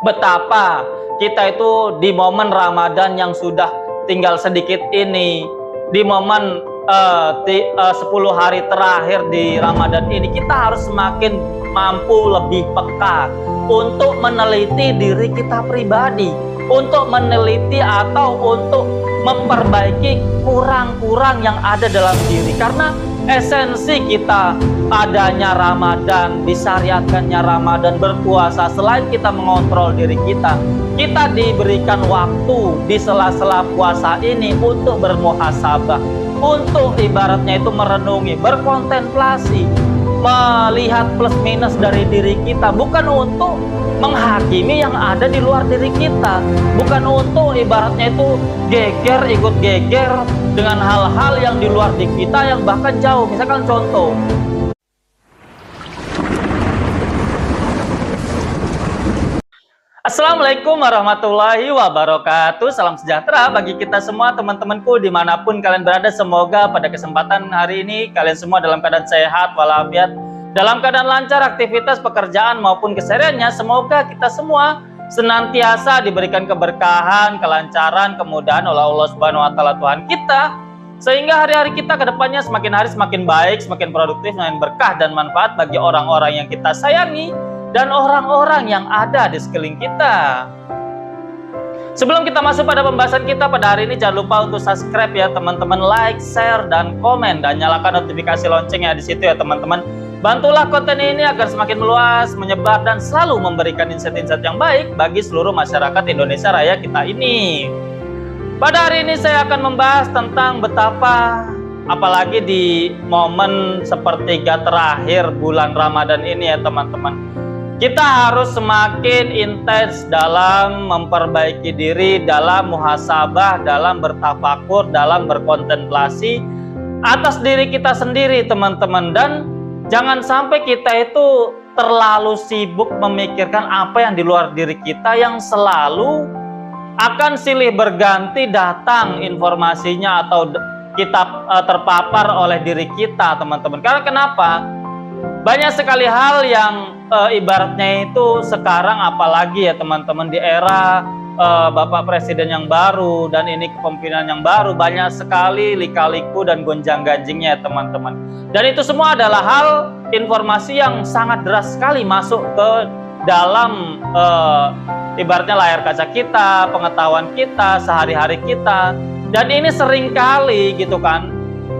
betapa kita itu di momen Ramadan yang sudah tinggal sedikit ini, di momen 10 hari terakhir di Ramadan ini, kita harus semakin mampu lebih peka untuk meneliti diri kita pribadi, untuk meneliti atau untuk memperbaiki kurang-kurang yang ada dalam diri. Karena esensi kita adanya Ramadan, disyariatkannya Ramadan, berpuasa, selain kita mengontrol diri kita diberikan waktu di sela-sela puasa ini untuk bermuhasabah, untuk ibaratnya itu merenungi, berkontemplasi, melihat plus minus dari diri kita, bukan untuk menghakimi yang ada di luar diri kita, bukan untuk ibaratnya itu ikut geger dengan hal-hal yang di luar diri kita yang bahkan jauh. Misalkan contoh, Assalamualaikum warahmatullahi wabarakatuh. Salam sejahtera bagi kita semua, teman-temanku dimanapun kalian berada. Semoga pada kesempatan hari ini kalian semua dalam keadaan sehat walafiat, dalam keadaan lancar aktivitas pekerjaan maupun kesehariannya. Semoga kita semua senantiasa diberikan keberkahan, kelancaran, kemudahan oleh Allah Subhanahu wa taala Tuhan kita, sehingga hari-hari kita ke depannya semakin hari semakin baik, semakin produktif, semakin berkah dan manfaat bagi orang-orang yang kita sayangi dan orang-orang yang ada di sekeliling kita. Sebelum kita masuk pada pembahasan kita pada hari ini, jangan lupa untuk subscribe ya teman-teman, like, share, dan komen, dan nyalakan notifikasi loncengnya di situ ya teman-teman. Bantulah konten ini agar semakin meluas, menyebar, dan selalu memberikan insight-insight yang baik bagi seluruh masyarakat Indonesia Raya kita ini. Pada hari ini saya akan membahas tentang betapa, apalagi di momen sepertiga terakhir bulan Ramadan ini ya teman-teman, kita harus semakin intens dalam memperbaiki diri, dalam muhasabah, dalam bertafakur, dalam berkontemplasi atas diri kita sendiri teman-teman. Dan jangan sampai kita itu terlalu sibuk memikirkan apa yang di luar diri kita, yang selalu akan silih berganti datang informasinya atau kita terpapar oleh diri kita teman-teman. Karena kenapa? Banyak sekali hal yang ibaratnya itu sekarang, apalagi ya teman-teman di era Bapak Presiden yang baru dan ini kepemimpinan yang baru, banyak sekali lika-liku dan gonjang-ganjingnya ya teman-teman. Dan itu semua adalah hal informasi yang sangat deras sekali masuk ke dalam ibaratnya layar kaca kita, pengetahuan kita, sehari-hari kita. Dan ini seringkali gitu kan,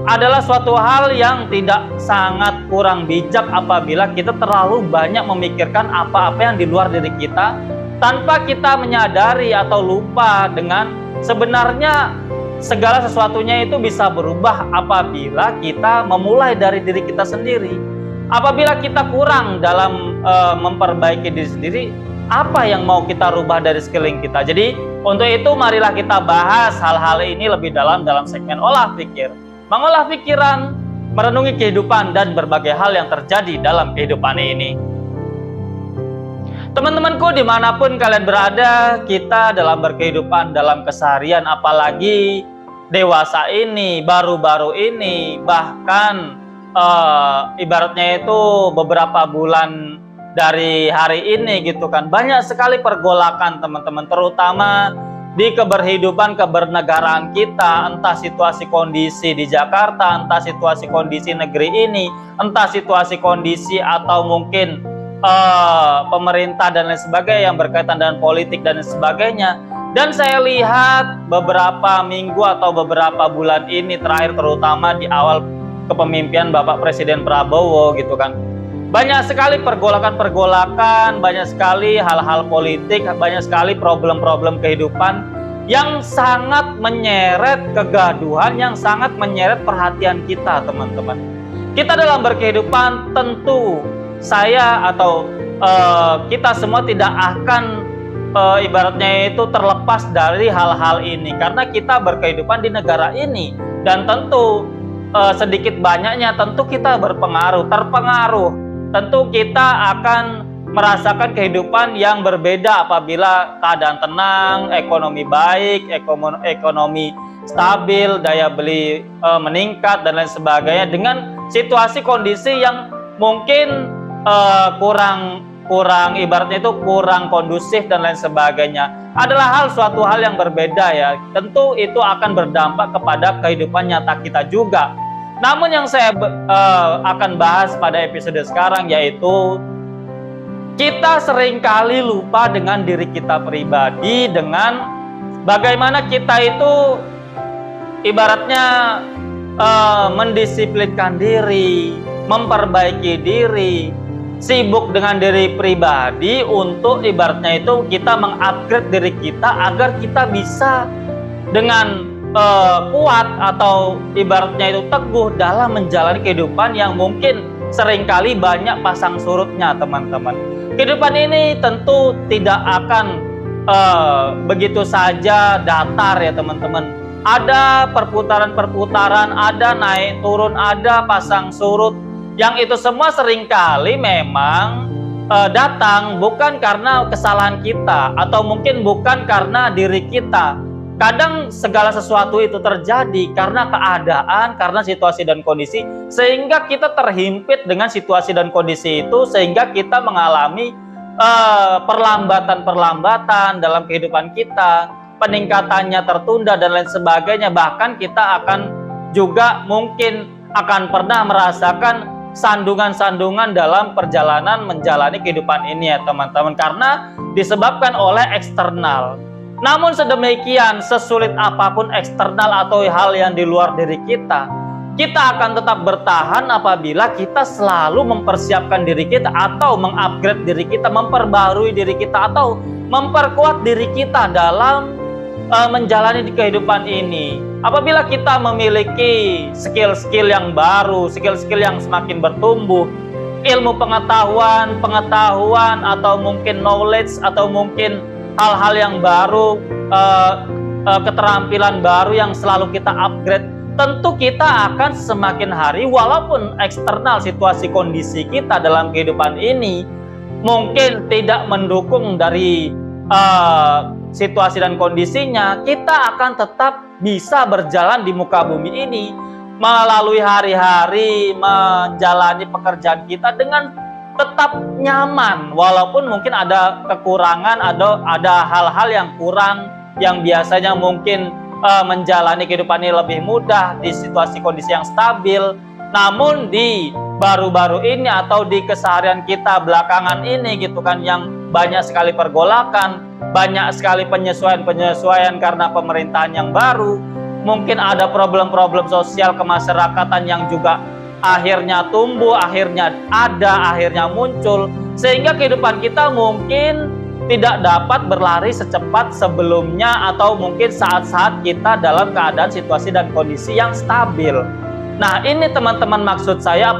adalah suatu hal yang tidak sangat kurang bijak apabila kita terlalu banyak memikirkan apa-apa yang di luar diri kita tanpa kita menyadari atau lupa dengan sebenarnya segala sesuatunya itu bisa berubah apabila kita memulai dari diri kita sendiri. Apabila kita kurang dalam memperbaiki diri sendiri, apa yang mau kita rubah dari sekeliling kita? Jadi untuk itu marilah kita bahas hal-hal ini lebih dalam segmen olah pikir. Mengolah pikiran, merenungi kehidupan, dan berbagai hal yang terjadi dalam kehidupan ini. Teman-temanku dimanapun kalian berada, kita dalam berkehidupan, dalam keseharian, apalagi dewasa ini, baru-baru ini, bahkan ibaratnya itu beberapa bulan dari hari ini gitu kan, banyak sekali pergolakan teman-teman, terutama di keberhidupan kebernegaraan kita, entah situasi kondisi di Jakarta, entah situasi kondisi negeri ini, entah situasi kondisi atau mungkin pemerintah dan lain sebagainya yang berkaitan dengan politik dan lain sebagainya. Dan saya lihat beberapa minggu atau beberapa bulan ini terakhir, terutama di awal kepemimpinan Bapak Presiden Prabowo gitu kan, banyak sekali pergolakan-pergolakan, banyak sekali hal-hal politik, banyak sekali problem-problem kehidupan yang sangat menyeret kegaduhan, yang sangat menyeret perhatian kita teman-teman. Kita dalam berkehidupan tentu saya atau kita semua tidak akan ibaratnya itu terlepas dari hal-hal ini, karena kita berkehidupan di negara ini dan tentu sedikit banyaknya tentu kita terpengaruh. Tentu kita akan merasakan kehidupan yang berbeda apabila keadaan tenang, ekonomi baik, ekonomi stabil, daya beli meningkat, dan lain sebagainya, dengan situasi kondisi yang mungkin kurang kurang ibaratnya itu kurang kondusif dan lain sebagainya adalah suatu hal yang berbeda ya. Tentu itu akan berdampak kepada kehidupan nyata kita juga. Namun yang saya akan bahas pada episode sekarang yaitu kita seringkali lupa dengan diri kita pribadi, dengan bagaimana kita itu ibaratnya mendisiplinkan diri, memperbaiki diri, sibuk dengan diri pribadi untuk ibaratnya itu kita mengupgrade diri kita agar kita bisa dengan kuat atau ibaratnya itu teguh dalam menjalani kehidupan yang mungkin seringkali banyak pasang surutnya, teman-teman. Kehidupan ini tentu tidak akan begitu saja datar ya, teman-teman. Ada perputaran-perputaran, ada naik turun, ada pasang surut, yang itu semua seringkali memang datang bukan karena kesalahan kita atau mungkin bukan karena diri kita. Kadang segala sesuatu itu terjadi karena keadaan, karena situasi dan kondisi, sehingga kita terhimpit dengan situasi dan kondisi itu, sehingga kita mengalami perlambatan-perlambatan dalam kehidupan kita, peningkatannya tertunda dan lain sebagainya. Bahkan kita akan juga mungkin akan pernah merasakan sandungan-sandungan dalam perjalanan menjalani kehidupan ini ya, teman-teman, karena disebabkan oleh eksternal. Namun sedemikian, sesulit apapun eksternal atau hal yang di luar diri kita, kita akan tetap bertahan apabila kita selalu mempersiapkan diri kita atau mengupgrade diri kita, memperbarui diri kita atau memperkuat diri kita dalam menjalani di kehidupan ini. Apabila kita memiliki skill-skill yang baru, skill-skill yang semakin bertumbuh, ilmu pengetahuan atau mungkin knowledge atau mungkin hal-hal yang baru, keterampilan baru yang selalu kita upgrade, tentu kita akan semakin hari, walaupun eksternal situasi kondisi kita dalam kehidupan ini mungkin tidak mendukung dari situasi dan kondisinya, kita akan tetap bisa berjalan di muka bumi ini, melalui hari-hari, menjalani pekerjaan kita dengan tetap nyaman, walaupun mungkin ada kekurangan, ada hal-hal yang kurang, yang biasanya mungkin menjalani kehidupan ini lebih mudah di situasi kondisi yang stabil. Namun di baru-baru ini atau di keseharian kita belakangan ini gitu kan, yang banyak sekali pergolakan, banyak sekali penyesuaian karena pemerintahan yang baru, mungkin ada problem-problem sosial kemasyarakatan yang juga akhirnya tumbuh, akhirnya muncul, sehingga kehidupan kita mungkin tidak dapat berlari secepat sebelumnya atau mungkin saat-saat kita dalam keadaan situasi dan kondisi yang stabil. Nah, ini teman-teman maksud saya,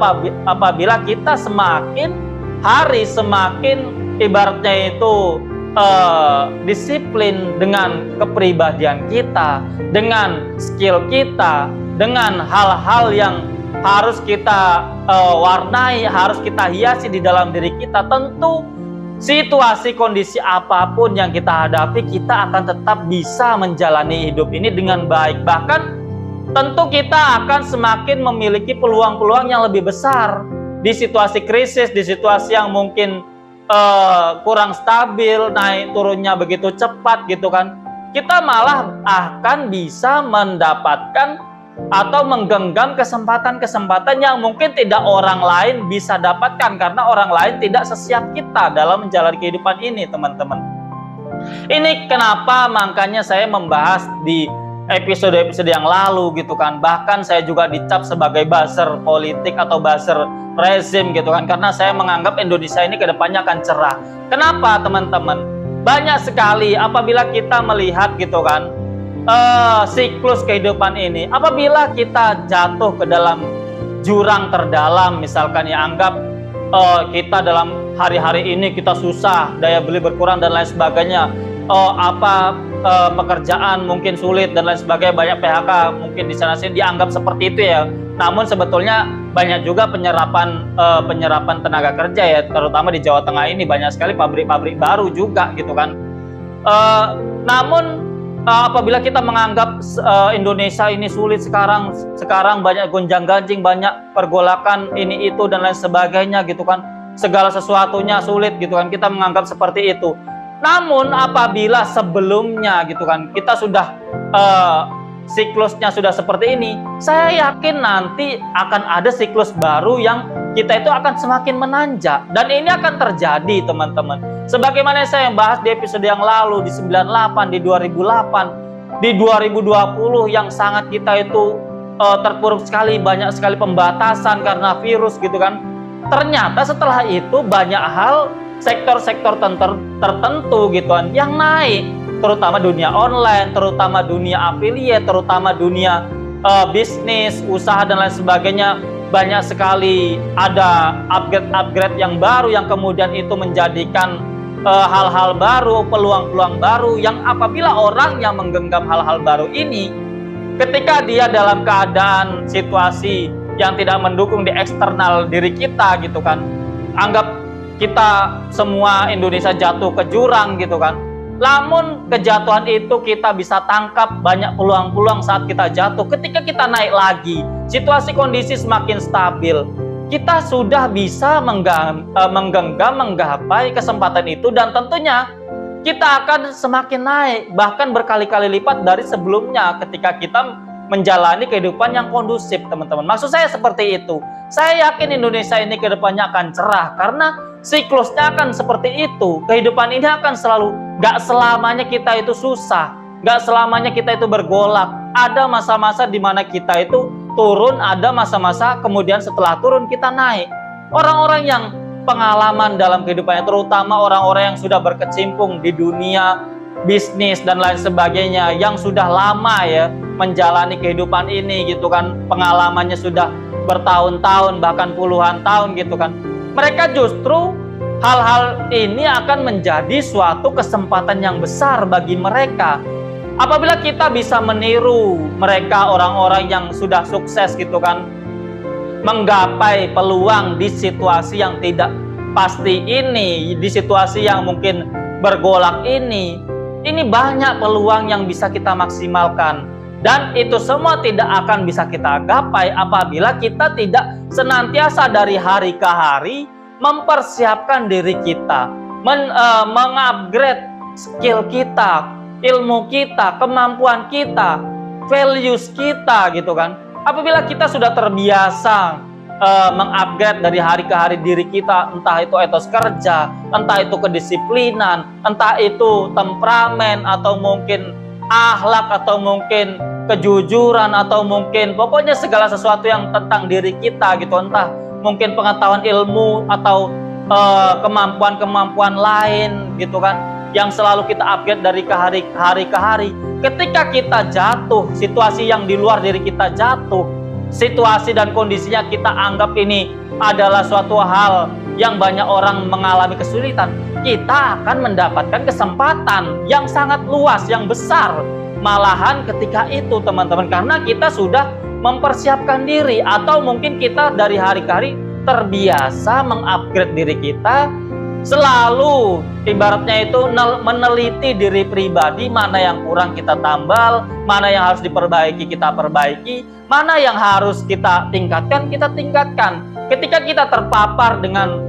apabila kita semakin hari semakin ibaratnya itu disiplin dengan kepribadian kita, dengan skill kita, dengan hal-hal yang harus kita warnai, harus kita hiasi di dalam diri kita, tentu situasi kondisi apapun yang kita hadapi, kita akan tetap bisa menjalani hidup ini dengan baik. Bahkan tentu kita akan semakin memiliki peluang-peluang yang lebih besar di situasi krisis, di situasi yang mungkin kurang stabil, naik turunnya begitu cepat gitu kan. Kita malah akan bisa mendapatkan atau menggenggam kesempatan-kesempatan yang mungkin tidak orang lain bisa dapatkan, karena orang lain tidak sesiap kita dalam menjalani kehidupan ini, teman-teman. Ini kenapa makanya saya membahas di episode-episode yang lalu gitu kan. Bahkan saya juga dicap sebagai buzzer politik atau buzzer rezim gitu kan, karena saya menganggap Indonesia ini kedepannya akan cerah. Kenapa, teman-teman? Banyak sekali apabila kita melihat gitu kan, siklus kehidupan ini, apabila kita jatuh ke dalam jurang terdalam, misalkan ya, anggap kita dalam hari-hari ini kita susah, daya beli berkurang dan lain sebagainya, pekerjaan mungkin sulit dan lain sebagainya, banyak PHK mungkin di sana sini, dianggap seperti itu ya. Namun sebetulnya banyak juga penyerapan tenaga kerja ya, terutama di Jawa Tengah ini banyak sekali pabrik-pabrik baru juga gitu kan. Namun apabila kita menganggap Indonesia ini sulit sekarang banyak gonjang-ganjing, banyak pergolakan ini itu dan lain sebagainya gitu kan, segala sesuatunya sulit gitu kan, kita menganggap seperti itu. Namun apabila sebelumnya gitu kan kita sudah siklusnya sudah seperti ini, saya yakin nanti akan ada siklus baru yang kita itu akan semakin menanjak, dan ini akan terjadi teman-teman. Sebagaimana saya bahas di episode yang lalu, di 98, di 2008, di 2020 yang sangat kita itu terpuruk sekali, banyak sekali pembatasan karena virus gitu kan. Ternyata setelah itu banyak hal, sektor-sektor tertentu gitu kan yang naik, terutama dunia online, terutama dunia affiliate, terutama dunia bisnis, usaha dan lain sebagainya. Banyak sekali ada upgrade yang baru yang kemudian itu menjadikan hal-hal baru, peluang-peluang baru yang apabila orang yang menggenggam hal-hal baru ini, ketika dia dalam keadaan situasi yang tidak mendukung di eksternal diri kita gitu kan, anggap kita semua Indonesia jatuh ke jurang gitu kan. Namun kejatuhan itu kita bisa tangkap banyak peluang-peluang saat kita jatuh. Ketika kita naik lagi, situasi kondisi semakin stabil, kita sudah bisa menggenggam, menggapai kesempatan itu, dan tentunya kita akan semakin naik, bahkan berkali-kali lipat dari sebelumnya ketika kita menjalani kehidupan yang kondusif, teman-teman. Maksud saya seperti itu. Saya yakin Indonesia ini ke depannya akan cerah karena siklusnya akan seperti itu. Kehidupan ini akan selalu, gak selamanya kita itu susah, gak selamanya kita itu bergolak. Ada masa-masa di mana kita itu turun, ada masa-masa kemudian setelah turun kita naik. Orang-orang yang pengalaman dalam kehidupannya, terutama orang-orang yang sudah berkecimpung di dunia bisnis dan lain sebagainya, yang sudah lama ya menjalani kehidupan ini gitu kan, pengalamannya sudah bertahun-tahun bahkan puluhan tahun gitu kan, mereka justru hal-hal ini akan menjadi suatu kesempatan yang besar bagi mereka apabila kita bisa meniru mereka, orang-orang yang sudah sukses gitu kan, menggapai peluang di situasi yang tidak pasti ini, di situasi yang mungkin bergolak ini banyak peluang yang bisa kita maksimalkan. Dan itu semua tidak akan bisa kita gapai apabila kita tidak senantiasa dari hari ke hari mempersiapkan diri kita, mengupgrade skill kita, ilmu kita, kemampuan kita, values kita gitu kan. Apabila kita sudah terbiasa mengupgrade dari hari ke hari diri kita, entah itu etos kerja, entah itu kedisiplinan, entah itu temperamen, atau mungkin akhlak, atau mungkin kejujuran, atau mungkin pokoknya segala sesuatu yang tentang diri kita gitu, entah mungkin pengetahuan ilmu atau kemampuan-kemampuan lain gitu kan, yang selalu kita upgrade dari hari ke hari. Ketika kita jatuh, situasi yang di luar diri kita jatuh, situasi dan kondisinya kita anggap ini adalah suatu hal yang banyak orang mengalami kesulitan, kita akan mendapatkan kesempatan yang sangat luas, yang besar malahan ketika itu teman-teman, karena kita sudah mempersiapkan diri, atau mungkin kita dari hari ke hari terbiasa mengupgrade diri kita, selalu ibaratnya itu meneliti diri pribadi, mana yang kurang kita tambal, mana yang harus diperbaiki kita perbaiki, mana yang harus kita tingkatkan kita tingkatkan. Ketika kita terpapar dengan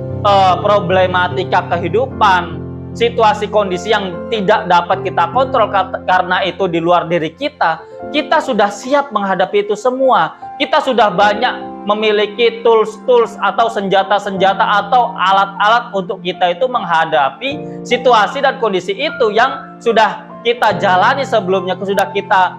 problematika kehidupan, situasi kondisi yang tidak dapat kita kontrol karena itu di luar diri kita, kita sudah siap menghadapi itu semua. Kita sudah banyak memiliki tools atau senjata-senjata atau alat-alat untuk kita itu menghadapi situasi dan kondisi itu yang sudah kita jalani sebelumnya, sudah kita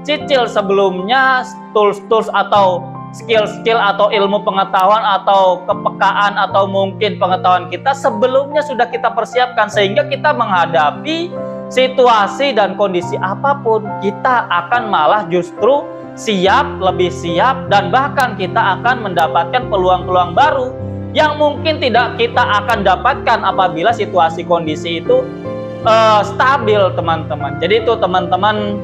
cicil sebelumnya, tools atau skill atau ilmu pengetahuan atau kepekaan atau mungkin pengetahuan kita sebelumnya sudah kita persiapkan, sehingga kita menghadapi situasi dan kondisi apapun kita akan malah justru siap, lebih siap, dan bahkan kita akan mendapatkan peluang-peluang baru yang mungkin tidak kita akan dapatkan apabila situasi kondisi itu stabil teman-teman. Jadi itu teman-teman,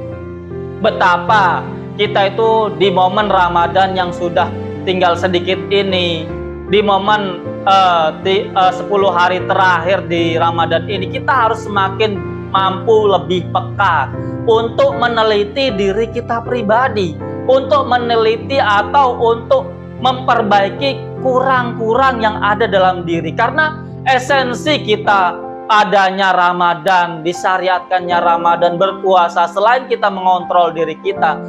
betapa kita itu di momen Ramadan yang sudah tinggal sedikit ini, di momen 10 hari terakhir di Ramadan ini, kita harus semakin mampu lebih peka untuk meneliti diri kita pribadi, untuk meneliti atau untuk memperbaiki kurang-kurang yang ada dalam diri. Karena esensi kita adanya Ramadan, disyariatkannya Ramadan, berpuasa, selain kita mengontrol diri kita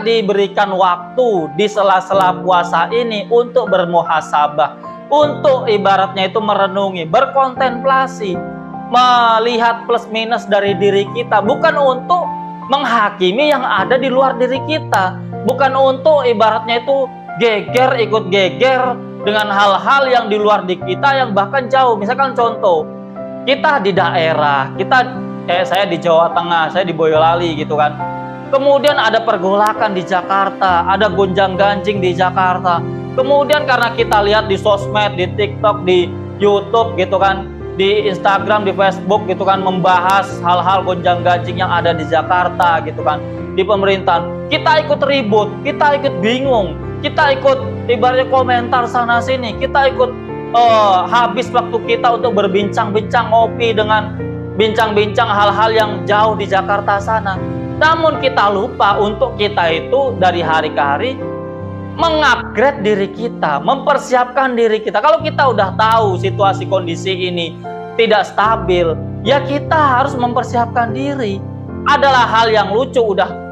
diberikan waktu di sela-sela puasa ini untuk bermuhasabah, untuk ibaratnya itu merenungi, berkontemplasi, melihat plus minus dari diri kita, bukan untuk menghakimi yang ada di luar diri kita, bukan untuk ibaratnya itu ikut geger dengan hal-hal yang di luar diri kita yang bahkan jauh. Misalkan contoh, kita di daerah, kayak saya di Jawa Tengah, saya di Boyolali gitu kan. Kemudian ada pergolakan di Jakarta, ada gonjang-ganjing di Jakarta. Kemudian karena kita lihat di sosmed, di TikTok, di YouTube gitu kan, di Instagram, di Facebook gitu kan, membahas hal-hal gonjang-ganjing yang ada di Jakarta gitu kan, di pemerintahan. Kita ikut ribut, kita ikut bingung, kita ikut ibaratnya komentar sana sini, kita ikut habis waktu kita untuk berbincang-bincang, ngopi dengan bincang-bincang hal-hal yang jauh di Jakarta sana. Namun kita lupa untuk kita itu dari hari ke hari mengupgrade diri kita, mempersiapkan diri kita. Kalau kita udah tahu situasi kondisi ini tidak stabil, ya kita harus mempersiapkan diri. Adalah hal yang lucu,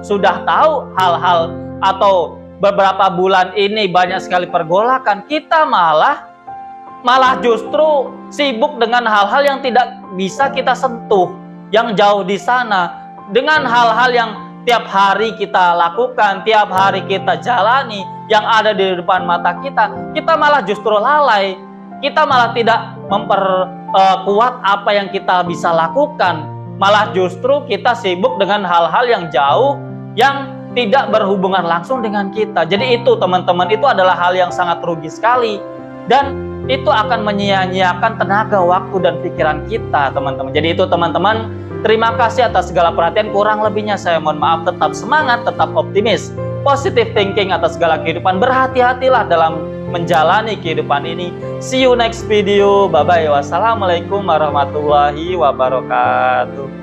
sudah tahu hal-hal atau beberapa bulan ini banyak sekali pergolakan, kita malah justru sibuk dengan hal-hal yang tidak bisa kita sentuh, yang jauh di sana. Dengan hal-hal yang tiap hari kita lakukan, tiap hari kita jalani, yang ada di depan mata kita malah justru lalai. Kita malah tidak memperkuat apa yang kita bisa lakukan. Malah justru kita sibuk dengan hal-hal yang jauh, yang tidak berhubungan langsung dengan kita. Jadi itu teman-teman, itu adalah hal yang sangat rugi sekali. Dan itu akan menyia-nyiakan tenaga, waktu, dan pikiran kita, teman-teman. Jadi itu teman-teman, terima kasih atas segala perhatian. Kurang lebihnya saya mohon maaf. Tetap semangat, tetap optimis, positive thinking atas segala kehidupan. Berhati-hatilah dalam menjalani kehidupan ini. See you next video. Bye-bye. Wassalamualaikum warahmatullahi wabarakatuh.